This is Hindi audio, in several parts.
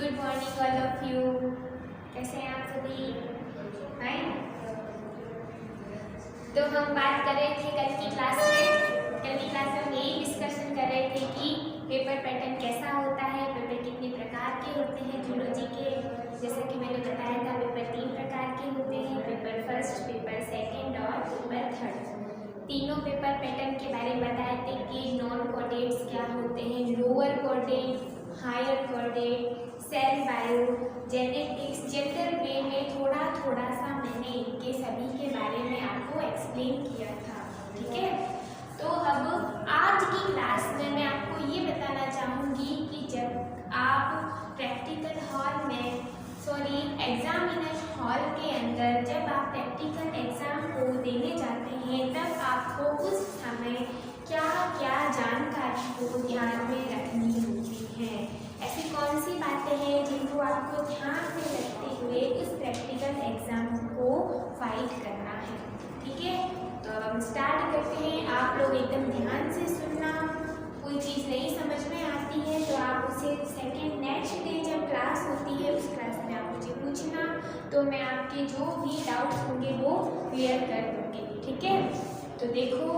Good morning all of you. कैसे हैं आप सभी? फाइन। तो हम बात कर रहे थे कल की क्लास में हम यही डिस्कशन कर रहे थे कि पेपर पैटर्न कैसा होता है, पेपर कितने प्रकार के होते हैं जूलॉजी के। जैसा कि मैंने बताया था, पेपर 3 प्रकार के होते हैं, पेपर फर्स्ट, पेपर सेकंड और पेपर थर्ड। तीनों पेपर पैटर्न के बारे में बताए थे कि नॉन कोऑर्डिनेट्स क्या होते हैं, lower coordinate, higher coordinate, cell bio, genetics, general way में थोड़ा सा मैंने इनके सभी के बारे में आपको एक्सप्लेन किया था। ठीक है, तो अब आज की क्लास में मैं आपको ये बताना चाहूँगी कि जब आप प्रैक्टिकल हॉल में एग्जामिनेशन हॉल के अंदर जब आप प्रैक्टिकल एग्जाम को देने जाते हैं तब आपको उस समय क्या क्या जानकारी को ध्यान में रखनी होती है। ऐसी कौन सी बातें हैं जिनको आपको ध्यान में रखते हुए उस प्रैक्टिकल एग्जाम को फाइट करना है। ठीक है, तो अब हम स्टार्ट करते हैं। आप लोग एकदम ध्यान से सुनना। कोई चीज़ नहीं समझ में आती है तो आप उसे सेकेंड नेक्स्ट डे जब क्लास होती है उस क्लास में आप मुझे पूछना, तो मैं आपके जो भी डाउट्स होंगे वो क्लियर कर दूँगी। ठीक है, तो देखो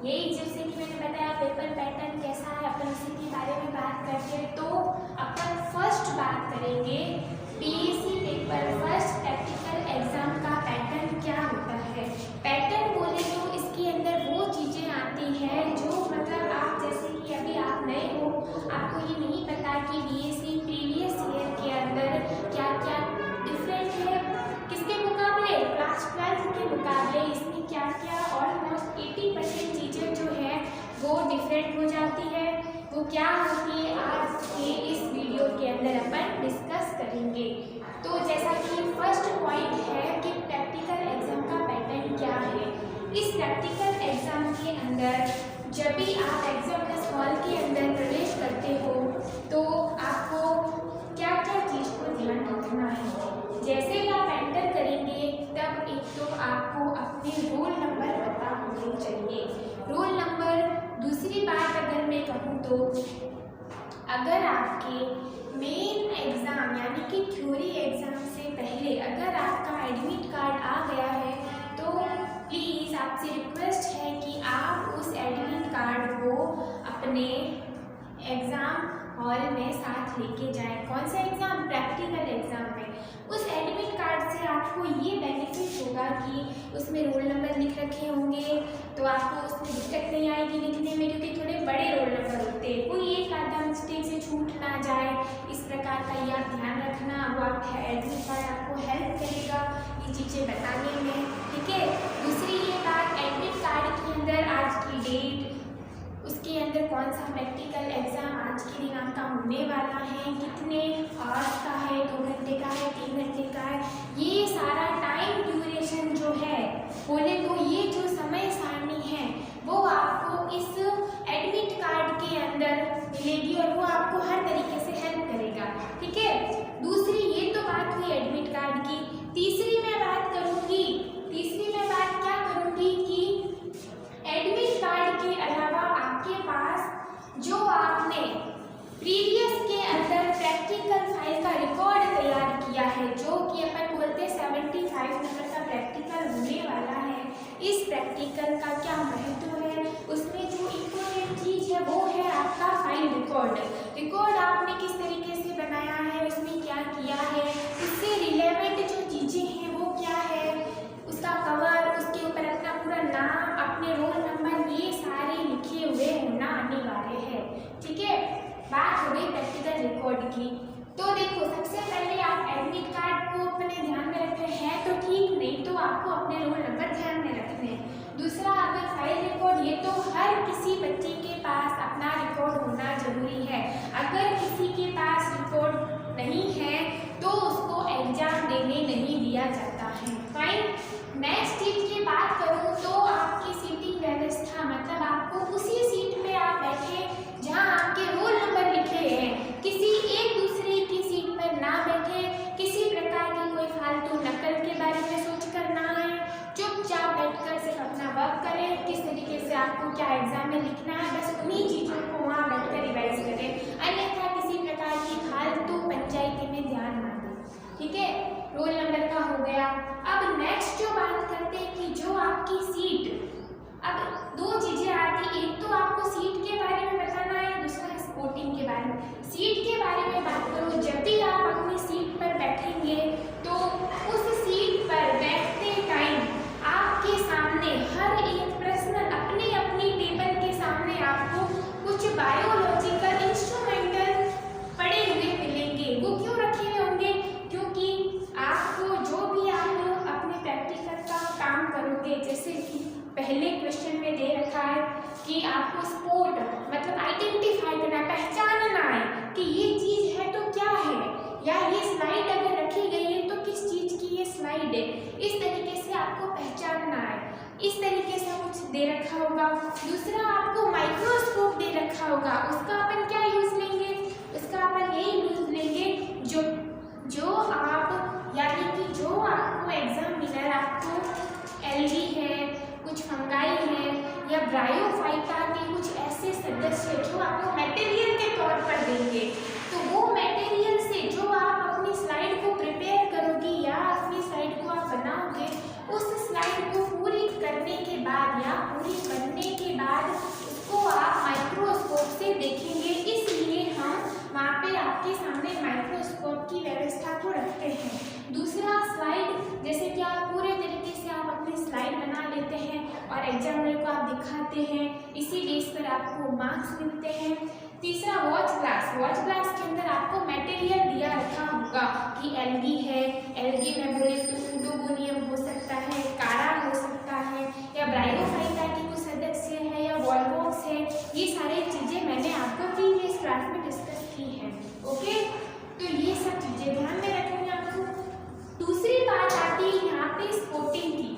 यही जैसे कि मैंने बताया पेपर पैटर्न कैसा है, अपन उसी के बारे में बात करते हैं। तो अपन फर्स्ट बात करेंगे PSC paper first practical exam का पैटर्न क्या होता है। पैटर्न बोले तो इसके अंदर वो चीज़ें आती हैं जो मतलब आप जैसे कि अभी आप नए हो, आपको ये नहीं पता कि बीएससी प्रीवियस ईयर के अंदर क्या क्या डिफरेंट है किसके मुकाबले, क्लास 12 के मुकाबले इसमें क्या क्या ऑलमोस्ट 80% चीज़ें जो है वो डिफरेंट हो जाती है। वो क्या होती है आज के इस वीडियो के अंदर अपन डिस्कस करेंगे। तो जैसा कि फर्स्ट पॉइंट है कि प्रैक्टिकल एग्जाम का पैटर्न क्या है। इस प्रैक्टिकल एग्जाम के अंदर जब भी आप एग्जामिनेशन हॉल के अंदर प्रवेश करते हो तो आपको क्या क्या चीज़ को ध्यान रखना है। जैसे ही आप एंटर करेंगे तब एक तो आपको अपने रोल नंबर पता होने चाहिए। रोल नंबर, दूसरी बात अगर मैं कहूँ तो अगर आपके मेन एग्ज़ाम यानी कि थ्योरी एग्ज़ाम से पहले अगर आपका एडमिट कार्ड आ गया है तो प्लीज़ आपसे रिक्वेस्ट है कि आप उस एडमिट कार्ड को अपने एग्ज़ाम हॉल में साथ लेके जाएं। कौन सा एग्ज़ाम? प्रैक्टिकल एग्ज़ाम में। उस एडमिट कार्ड से आपको ये बेनिफिट होगा कि उसमें रोल नंबर लिख रखे होंगे तो आपको उसमें दिक्कत नहीं आएगी लिखने में, क्योंकि थोड़े बड़े रोल नंबर होते हैं, कोई एक आधा मिस्टेक से छूट ना जाए, इस प्रकार का ये आप ध्यान रखना। वो आपका एडमिट कार्ड आपको हेल्प करेगा ये चीज़ें बताने में। ठीक है, दूसरी ये बात, एडमिट कार्ड के अंदर आज की डेट, उसके अंदर कौन सा प्रैक्टिकल एग्ज़ाम आज के दिन आपका होने वाला है, कितने आवर्स का है, 2 घंटे का है, 3 घंटे का है, ये सारा टाइम ड्यूरेशन जो है बोले तो ये जो समय सारणी है वो आपको इस एडमिट कार्ड के अंदर मिलेगी और वो आपको हर तरीके से हेल्प करेगा। ठीक है, दूसरी ये तो बात हुई एडमिट कार्ड की। तीसरी मैं बात क्या करूँगी कि एडमिट कार्ड के अलावा आपके पास जो आपने प्रीवियस के अंदर प्रैक्टिकल फाइल का रिकॉर्ड तैयार किया है, जो कि अपन बोलते हैं 75 नंबर का प्रैक्टिकल होने वाला है। इस प्रैक्टिकल का क्या महत्व है, उसमें जो इम्पोर्टेंट चीज़ है वो है आपका फाइल रिकॉर्ड आपने किस तरीके से बनाया है, उसमें क्या किया है, उससे रिलेवेंट जो चीज़ें हैं वो क्या है, उसका कवर, उसके ऊपर अपना पूरा नाम, अपने रोल नंबर, ये सारे लिखे हुए होना अनिवार्य है। ठीक है, बात हो गई प्रैक्टिकल रिकॉर्ड की। तो देखो सबसे पहले आप एडमिट कार्ड को अपने ध्यान में रखते हैं तो ठीक, नहीं तो आपको अपने रोल नंबर ध्यान में रखने हैं। दूसरा अगर फाइल रिकॉर्ड, ये तो हर किसी बच्चे के पास अपना रिकॉर्ड होना जरूरी है। अगर किसी के पास रिकॉर्ड नहीं है तो उसको एग्जाम देने नहीं दिया जाता है। फाइन। नेक्स्ट चीज की बात करूँ तो आपकी सीटिंग व्यवस्था, मतलब आपको उसी सीट पे आप बैठे जहाँ आपके रोल नंबर लिखे हैं, किसी एक दूसरे की सीट पर ना बैठे, किसी प्रकार की कोई फालतू नकल के बारे में सोचकर ना आए, चुपचाप बैठकर सिर्फ अपना वर्क करें, किस तरीके से आपको क्या एग्जाम में लिखना है, बस उन्हीं चीज़ों को वहाँ बैठकर रिवाइज करें। अन्यथा किसी प्रकार की फालतू पंचायती में आपको मटेरियल के तौर पर देंगे। तो वो मटेरियल से जो आप अपनी स्लाइड को प्रिपेयर करोगे या अपनी स्लाइड को आप बनाओगे, उस स्लाइड को पूरी करने के बाद या पूरी बनने के बाद उसको आप माइक्रोस्कोप से देखेंगे। इसलिए हम वहाँ पे आपके सामने माइक्रोस्कोप की व्यवस्था को रखते हैं। दूसरा, स्लाइड, जैसे कि आप पूरे तरीके से आप अपनी स्लाइड बना लेते हैं और एग्जामिनर को आप दिखाते हैं, इसी बेस पर आपको मार्क्स मिलते हैं। तीसरा, वॉच ग्लास। वॉच ग्लास के अंदर आपको मटेरियल दिया रखा होगा कि एल्गी है, एल्गी में बोले तो सूडोमोनियम हो सकता है, कारा हो सकता है, या ब्रायोफाइटा की कुछ सदस्य है, या वॉलवॉक्स है। ये सारी चीज़ें मैंने आपको प्रीवियस क्लास में डिस्कस की है। ओके, तो ये सब चीज़ें ध्यान में रखनी आपको। दूसरी बात आती है यहाँ पे स्पोर्टिंग की।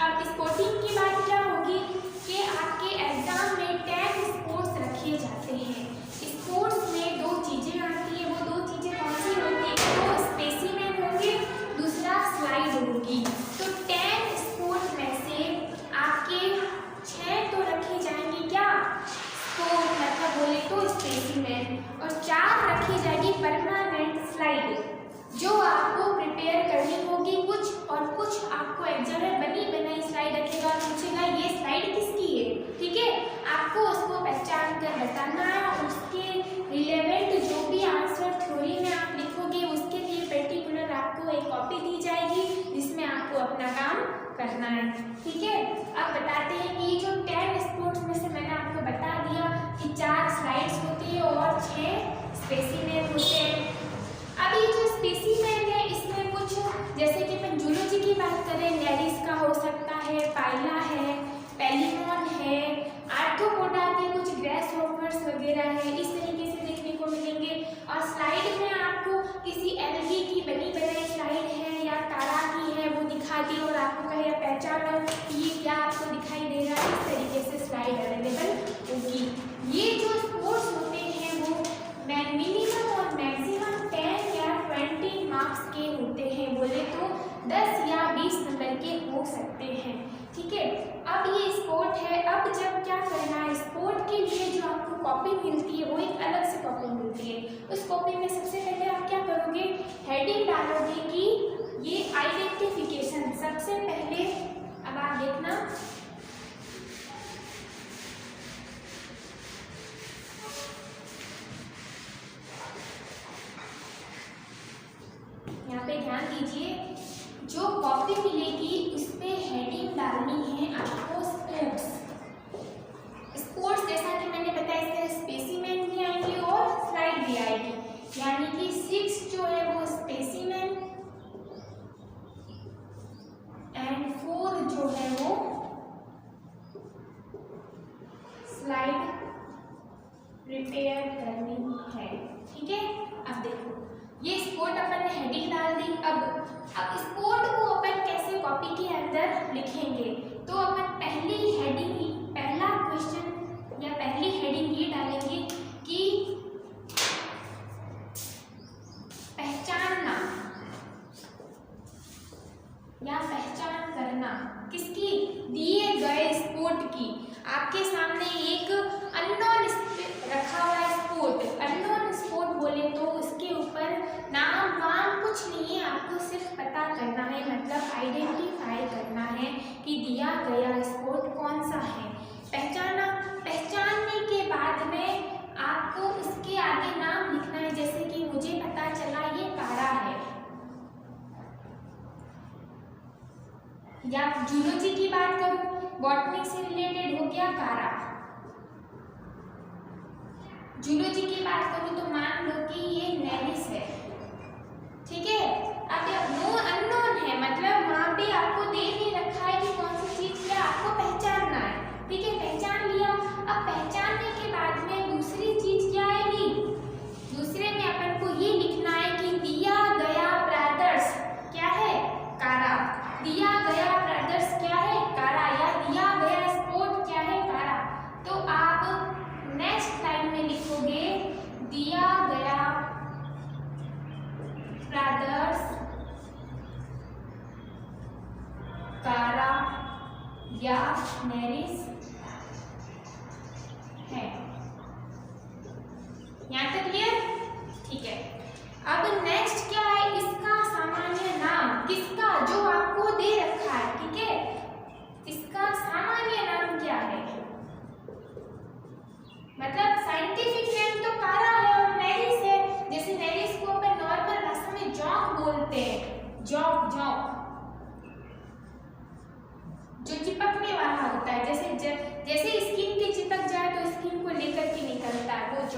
अब स्पोर्टिंग की बात क्या होगी कि आपके एग्जाम में 10 स्पोर्ट्स रखे जाते हैं। स्पोर्ट्स में दो चीज़ें आती हैं, वो दो चीज़ें कौन सी होती है? तो स्पेसिमेन होंगे, दूसरा स्लाइड होगी। तो 10 स्पोर्ट्स में से आपके 6 तो रखे जाएंगे क्या? स्पोर्ट मतलब बोले तो स्पेसिमेन, और 4 रखी जाएगी परमानेंट स्लाइड, जो आपको प्रिपेयर करनी होगी कुछ, और कुछ आपको एग्जामिनर बनी बनाई स्लाइड रखेगा और पूछेगा ये स्लाइड किसकी है। ठीक है, आपको उसको पहचान कर बताना है, उसके रिलेवेंट जो भी आंसर थ्योरी में आप लिखोगे उसके लिए पर्टिकुलर आपको एक कॉपी दी जाएगी जिसमें आपको अपना काम करना है। ठीक है, अब बताते हैं कि जो 10 स्पोर्ट्स में से मैंने आपको बता दिया कि 4 स्लाइड्स होती है और 6 स्पेसिमेन होते हैं। अब ये जो स्पेसिमेन है इसमें कुछ, जैसे कि अपन जूलॉजी की बात करें, नेरिस का हो सकता है, पाइला है, पेलिमोन है, आर्थ्रोपोडा के कुछ ग्रेस हॉपर्स वगैरह है, इस तरीके से देखने को मिलेंगे। और स्लाइड में आपको किसी एल्गी की बनी बनाई स्लाइड है या तारा की है वो दिखा दी और आपको कहे पहचानो ये क्या आपको दिखाई दे रहा है, इस तरीके से स्लाइड अवेलेबल होगी। ये जो स्पोर्ट्स होते हैं वो मिनिमम और मैक्सिमम 10 या 20 मार्क्स के होते हैं, बोले तो 10 या 20 नंबर के हो सकते हैं। ठीक है, अब ये स्पोर्ट है। अब जब क्या करना है, स्पोर्ट के लिए जो आपको कॉपी मिलती है वो एक अलग से कॉपी मिलती है। उस कॉपी में सबसे पहले आप क्या करोगे, हेडिंग डालोगे कि ये आइडेंटिफिकेशन सबसे पहले। अब आप देखना, यहाँ पे ध्यान दीजिए, जो कॉपी मिलेगी उस पे हेडिंग डालनी है आपको स्पोर्ट्स। स्पोर्ट्स जैसा कि मैंने बताया इसके स्पेसिमेन भी आएंगे और स्लाइड भी आएगी, यानी कि 6 जो है वो स्पेसिमेन एंड 4 जो है वो स्लाइड प्रिपेयर करनी है। ठीक है, अब देखो ये स्पोर्ट अपन ने हेडिंग डाल दी। अब स्पोर्ट को अपन कैसे कॉपी के अंदर लिखेंगे, तो अपन पहली हेडिंग, पहला क्वेश्चन या पहली हेडिंग ये डालेंगे कि पहचानना या पहचान करना किसकी, दिए गए स्पोर्ट की। आपके सामने एक अननोन रखा हुआ है स्पोर्ट, अननोन स्पोर्ट बोले तो उसके ऊपर नाम वाम कुछ नहीं है, आपको सिर्फ पता करना है, मतलब आइडेंटिफाई करना है कि दिया गया स्पोर्ट कौन सा है। पहचाना, पहचानने के बाद में आपको उसके आगे नाम लिखना है, जैसे कि मुझे पता चला ये कारा है, या जूलॉजी की बात करूं, बॉटनी से रिलेटेड हो गया कारा। जूलॉजी की बात करूं तो मान लो कि ये नेरिस है। ठीक है, अब नो अननोन है, मतलब वहाँ पे आपको दे नहीं रखा है कि कौन सी चीज़ क्या आपको पहचानना है। ठीक है, पहचान लिया। अब पहचानने के बाद में दूसरी चीज़ क्या आएगी, दूसरे में अपन को ये लिखना है कि दिया गया ब्रदर्स क्या है, कारा। दिया गया ब्रदर्स क्या है, कारा, या दिया गया स्पोर्ट क्या है, कारा। तो आप नेक्स्ट लाइन में लिखोगे दिया गया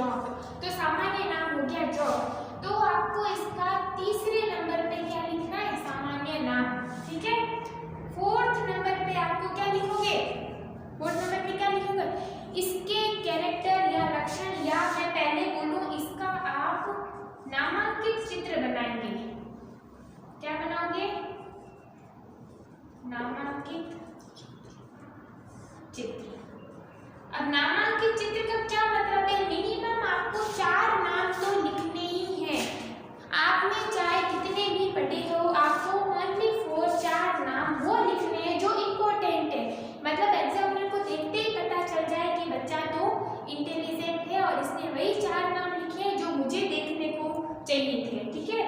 जॉब। तो सामान्य नाम हो गया जॉब। तो आपको इसका तीसरे नंबर पे क्या लिखना है? सामान्य नाम। ठीक है। फोर्थ नंबर पे आपको क्या लिखोगे? फोर्थ नंबर पे क्या लिखोगे? इसके कैरेक्टर या लक्षण, या मैं पहले बोलूं इसका आप नामांकित चित्र बनाएंगे। क्या बनाओगे? नामांकित चित्र। अब नामांकित चित्र का क्या मतलब है? मिनिमम आपको 4 नाम तो लिखने ही हैं। आपने चाहे कितने भी पढ़े हो, आपको ओनली 4 नाम वो लिखने हैं जो इम्पोर्टेंट है। मतलब एग्जामिनर को देखते ही पता चल जाए कि बच्चा तो इंटेलिजेंट है और इसने वही 4 नाम लिखे हैं जो मुझे देखने को चाहिए थे। ठीक है।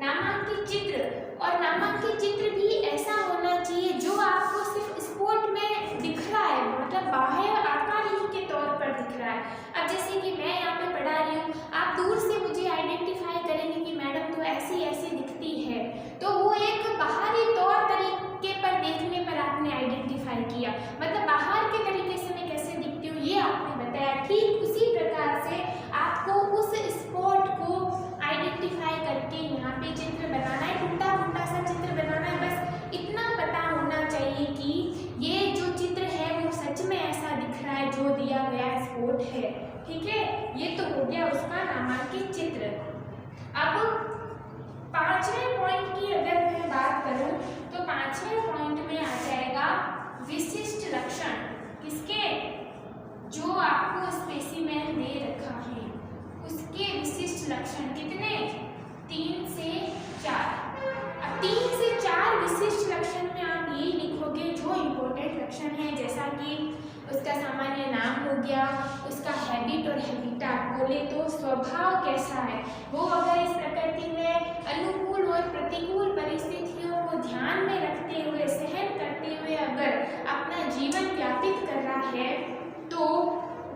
नामांकित चित्र, और नामांकित चित्र भी ऐसा होना चाहिए जो आपको सिर्फ स्पोर्ट में दिख रहा है, मतलब बाहर आकार के तौर पर दिख रहा है। अब जैसे कि मैं यहाँ पे पढ़ा रही हूँ, आप दूर से मुझे आइडेंटिफाई करेंगे कि मैडम तो ऐसी ऐसी दिखती है, तो वो एक बाहरी तौर तरीके पर देखने पर आपने आइडेंटिफाई किया, मतलब बाहर के तरीके से मैं कैसे दिखती हूँ ये आपने बताया। ठीक उसी प्रकार से आपको उस स्पॉट को आइडेंटिफाई करके यहाँ पे चित्र बनाना है, टूटा फूटा सा चित्र बनाना है। बस इतना पता होना चाहिए कि ये जो चित्र है वो सच में ऐसा दिख रहा है जो दिया गया स्पॉट है। ठीक है। ये तो हो गया उसका नामांकित चित्र। अब 5वें पॉइंट की अगर मैं बात करूं तो 5वें पॉइंट में आ जाएगा विशिष्ट लक्षण। किसके? जो आपको स्पेसिमेन दे रखा है उसके विशिष्ट लक्षण कितने? 3 से 4। अब 3 से 4 विशिष्ट लक्षण में आप ये लिखोगे जो इम्पोर्टेंट लक्षण है, जैसा कि उसका सामान्य नाम हो गया, उसका हैबिट और हैबिटाट, बोले तो स्वभाव कैसा है, वो अगर इस प्रकृति में अनुकूल और प्रतिकूल परिस्थितियों को ध्यान में रखते हुए, सहन करते हुए अगर अपना जीवन व्यापित कर रहा है तो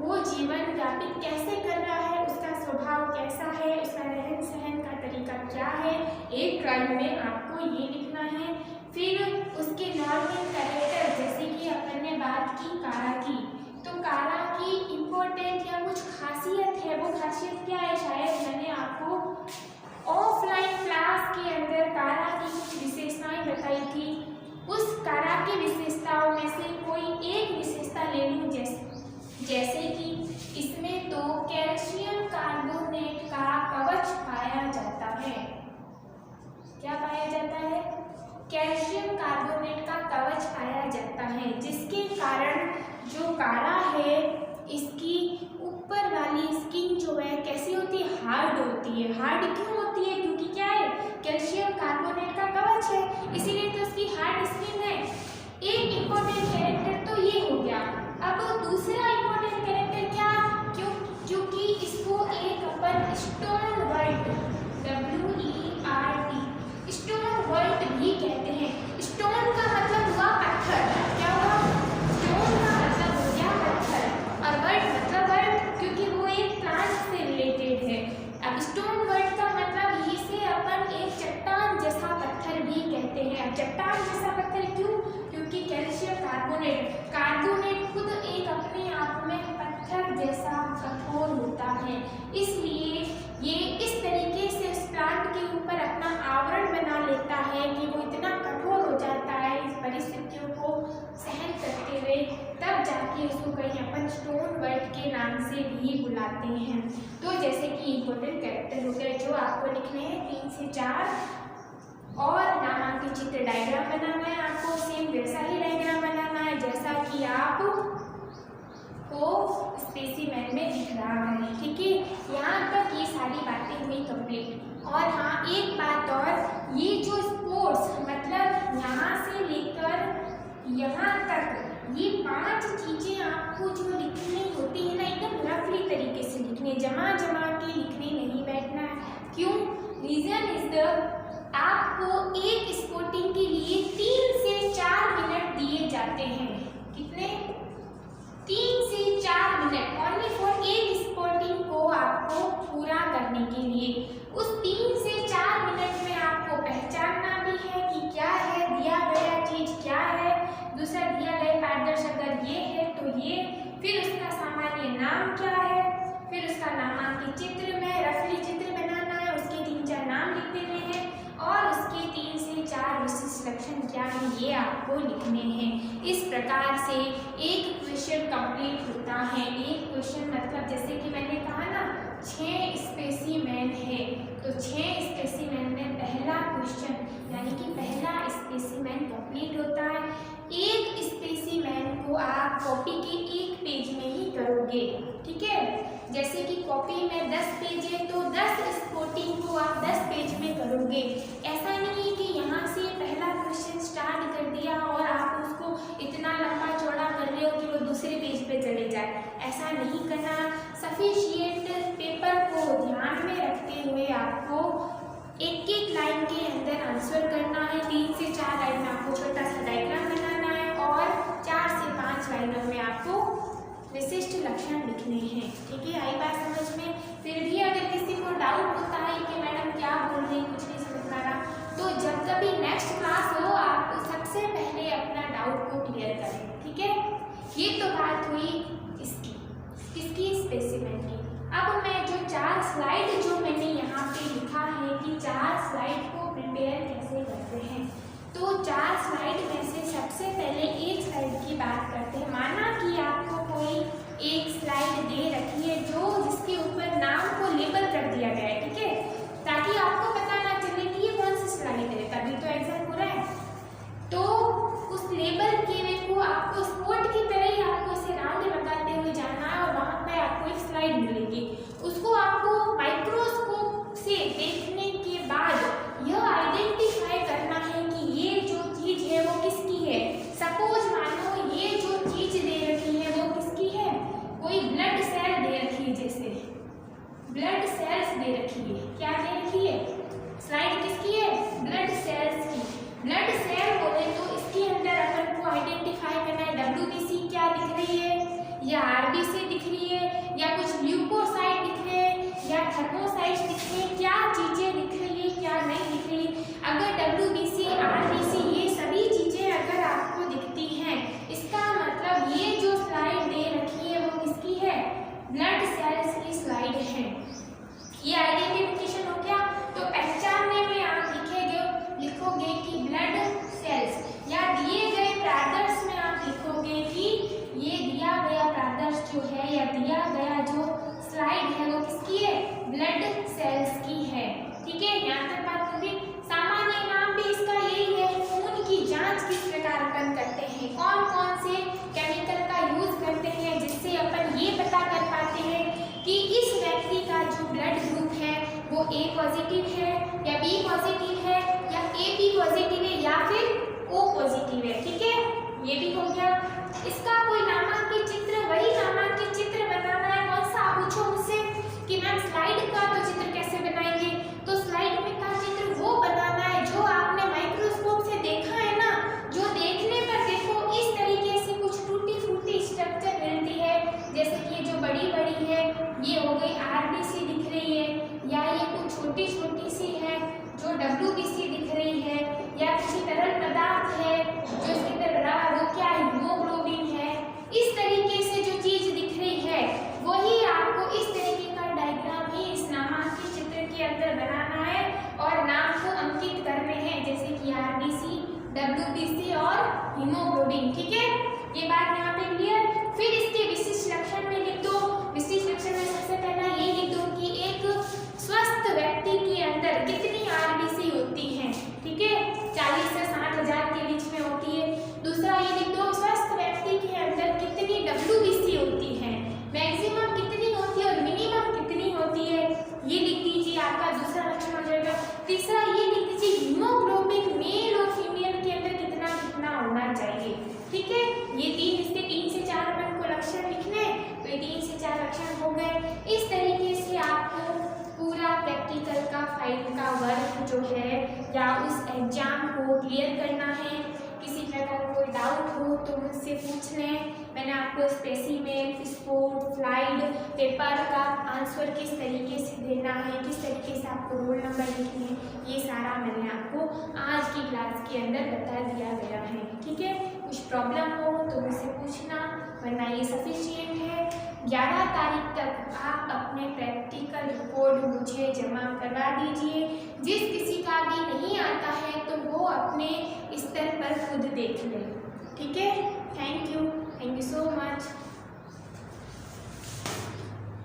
वो जीवन व्यापित कैसे कर रहा है, उसका स्वभाव कैसा है, उसका रहन सहन का तरीका क्या है, एक लाइन में आपको ये लिखना है। फिर उसके नॉर्मल कैरेक्टर, जैसे कि अपन ने बात की कारा की, तो कारा की इम्पोर्टेंट या कुछ खासियत है, वो खासियत क्या है? शायद मैंने आपको ऑफलाइन क्लास के अंदर कारा की कुछ विशेषताएं बताई थी। उस कारा की विशेषताओं में से कोई एक विशेषता ले लूँ, जैसे कि इसमें तो कैल्शियम कार्बोनेट का कवच पाया जाता है। क्या पाया जाता है? कैल्शियम कार्बोनेट का कवच पाया जाता है, जिसके कारण जो कारा है इसकी ऊपर वाली स्किन जो है कैसी होती है? हार्ड होती है। हार्ड क्यों होती है? क्योंकि क्या है? कैल्शियम कार्बोनेट का कवच है, इसीलिए तो उसकी हार्ड स्किन है। एक इम्पोर्टेंट कैरेक्टर तो ये हो गया। अब दूसरा इम्पोर्टेंट कैरेक्टर क्या? क्योंकि इसको एक अपन stone world, WERT, stone world भी कहते हैं। स्टोन का मतलब हुआ पत्थर। क्या हुआ? स्टोन का मतलब हो गया पत्थर, और वर्ल्ड मतलब वर्ल्ड, क्योंकि वो एक प्लांट से रिलेटेड है। अब स्टोन वर्ल्ड का मतलब इसे अपन एक चट्टान जैसा पत्थर भी कहते हैं। अब चट्टान जैसा पत्थर क्यों? क्योंकि कैल्शियम कार्बोनेट खुद एक अपने आप में पत्थर जैसा कठोर होता है, इसलिए ये इस तरीके से इस प्लांट के ऊपर अपना आवरण बना लेता है कि वो इतना कठोर हो जाता है इस परिस्थितियों को सहन करते हुए, तब जाके उसको कहीं अपन स्टोन वर्ल्ड के नाम से भी बुलाते हैं। तो जैसे कि इम्पोर्टेंट कैरेक्टर हो गए जो आपको लिखने हैं 3 से 4, और नामांकित चित्र डायग्राम बनाना है आपको, सेम वैसा ही डायग्राम बनाना है जैसा कि आप को स्पेसिमेन में दिख रहा है। ठीक है। यहाँ तक ये सारी बातें हुई कंप्लीट। और हाँ, एक बात और, ये जो स्पोर्ट्स मतलब यहाँ से लेकर यहाँ तक ये 5 चीज़ें आपको जो लिखनी होती है ना, एकदम रफली तरीके से लिखनी, जमा के लिखने नहीं बैठना है। क्यों? रीजन इज द, आपको एक स्पोर्टिंग के लिए 3 से 4 मिनट दिए जाते हैं। कितने? 3 से 4 मिनट ओनली फॉर एक स्पोर्टिंग को आपको पूरा करने के लिए। उस 3 से 4 मिनट में आपको पहचानना भी है कि क्या है दिया गया चीज, क्या है दूसरा दिया गया पारदर्शक अगर ये है तो ये, फिर उसका सामान्य नाम क्या है, फिर उसका नाम क्या है ये आपको लिखने हैं। इस प्रकार से एक क्वेश्चन कंप्लीट होता है। एक क्वेश्चन मतलब जैसे कि मैंने कहा ना 6 स्पेसिमेन है, तो 6 स्पेसिमेन में पहला क्वेश्चन यानी कि पहला स्पेसिमेन कंप्लीट होता है। एक स्पेसिमेन को आप कॉपी के एक पेज में ही करोगे, ठीक है। जैसे कि कॉपी में 10 पेज है तो 10 स्पॉटिंग को आप 10 पेज में करोगे। ऐसा नहीं है कि यहाँ से पहला क्वेश्चन स्टार्ट कर दिया और आप उसको इतना लंबा चौड़ा कर रहे हो कि वो दूसरे पेज पे चले जाए, ऐसा नहीं करना। सफिशिएंट पेपर को ध्यान में रखते हुए आपको एक एक लाइन के अंदर आंसर करना है। 3 से 4 लाइन में आपको छोटा सा डायग्राम बनाना है और 4 से 5 लाइनों में आपको विशिष्ट लक्षण लिखने हैं, ठीक है। आई बात समझ में? फिर भी अगर किसी को डाउट होता है कि मैडम क्या बोल रही, कुछ नहीं समझ पा रहा, तो जब कभी नेक्स्ट क्लास हो आप सबसे पहले अपना डाउट को क्लियर करें, ठीक है। ये तो बात हुई किसकी स्पेसिमेन की। अब मैं जो 4 स्लाइड जो मैंने यहाँ पे लिखा है कि 4 स्लाइड को प्रिपेयर कैसे करते हैं, तो 4 स्लाइड में से सबसे पहले एक स्लाइड की बात करते हैं। माना कि आपको कोई एक स्लाइड दे रखी है जो जिसके ऊपर नाम को लेबल कर दिया गया है, ठीक है, ताकि आपको पता ना चले कि ये कौन सी स्लाइड है, तभी तो एग्जाम हो रहा है। तो उस लेबल के को आपको स्पॉट की तरह ही आपको उसे राउंड लगाते हुए जाना है और वहाँ पे आपको एक स्लाइड मिलेगी। उसको आपको माइक्रोस्कोप से देखने के बाद यह आइडेंटिफाई करना है कि ये जो चीज है वो किसकी है। सपोज मानो ये जो चीज दे रखी है वो किसकी है, कोई ब्लड सेल दे रखी है, जैसे ब्लड सेल्स दे रखी है। क्या दे रखी है? स्लाइड किसकी है? ब्लड सेल्स की। ब्लड सेल बोले तो इसके अंदर अपन को आइडेंटिफाई करना है WBC क्या दिख रही है, या RBC दिख रही है, या कुछ ल्यूकोसाइट दिख रहे हैं, या थर्मोसाइट्स दिख रहे हैं, क्या चीजें दिख रही है क्या नहीं दिख रही। अगर WBC RBC ये सभी चीजें अगर आपको दिखती हैं, इसका मतलब ये जो स्लाइड दे रखी है वो किसकी है, ब्लड सेल्स की स्लाइड है। ये आइडेंटिफिकेशन हो गया। तो पहचानने में आप लिखोगे कि ब्लड सेल्स, या दिए गए प्रादर्श में आप लिखोगे कि ये दिया गया प्रादर्श जो है या दिया गया जो स्लाइड है वो किसकी है, ब्लड सेल्स की है, ठीक है। यहाँ तक बात होगी। सामान्य नाम भी इसका यही है। खून की जांच किस प्रकार अपन करते हैं, कौन कौन से केमिकल का यूज करते हैं, जिससे अपन ये पता कर पाते हैं कि इस व्यक्ति का जो ब्लड ग्रुप है वो A पॉजिटिव है या B पॉजिटिव है या AB पॉजिटिव है या फिर O पॉजिटिव है, ठीक है। ये भी हो गया। इसका कोई नामांकित चित्र, वही नामांकित चित्र बनाना है। कौन सा आप पूछो मुझसे कि मैम स्लाइड का तो चित्र कैसे बनाएंगे, तो स्लाइड में का चित्र वो बनाना है जो आपने माइक्रोस्कोप से देखा है ना, जो देखने पर देखो इस तरीके से कुछ टूटी फूटी स्ट्रक्चर मिलती है, जैसे कि ये जो बड़ी बड़ी है ये हो गई RBC दिख रही है, या ये कुछ छोटी छोटी सी है जो WBC दिख रही है, या किसी तरल पदार्थ है जो इसके अंदर भरा है वो क्या है, हीमोग्लोबिन है। इस तरीके से जो चीज दिख रही है वही आपको इस तरीके का डायग्राम ही इस नामांकित चित्र के अंदर बनाना है और नाम को अंकित करने हैं, जैसे कि RBC, WBC और हीमोग्लोबिन, ठीक है। ये बात यहाँ पे क्लियर। फिर इसके विशिष्ट लक्षण में लिख दो। विशिष्ट लक्षण में सबसे पहला ये लिख दो कि एक स्वस्थ व्यक्ति के अंदर कितनी RBC होती हैं, ठीक है, 40 से 60,000 के बीच में होती है। दूसरा ये लिख दो स्वस्थ व्यक्ति के अंदर कितनी WBC होती है, मैक्सिमम कितनी होती है और मिनिमम कितनी होती है, ये लिख दीजिए, आपका दूसरा लक्षण हो जाएगा। तीसरा ये लिख दीजिए हीमोग्लोबिन मेल और फीमेल के अंदर कितना कितना होना चाहिए, ठीक है। ये इसके 3 से 4 अपन को लक्षण लिखने, तो ये 3 से 4 लक्षण हो गए। इस तरीके से आपको पूरा प्रैक्टिकल का फाइल का वर्क जो है या उस एग्जाम को क्लियर करना है। किसी प्रकार कोई डाउट हो तो मुझसे पूछ लें। मैंने आपको स्पेसिमेन, स्पोर्ट, स्लाइड, पेपर का आंसर किस तरीके से देना है, किस तरीके से आपको रोल नंबर लिखने हैं, ये सारा मैंने आपको आज की क्लास के अंदर बता दिया गया है, ठीक है। कुछ प्रॉब्लम हो तो मुझसे पूछना, वरना ये सफिशिएंट है। 11 तारीख तक आप अपने प्रैक्टिकल रिपोर्ट मुझे जमा करवा दीजिए। जिस किसी का भी नहीं आता है तो वो अपने इस ट्विटर पर खुद देख लें। ठीक है, थैंक यू सो मच।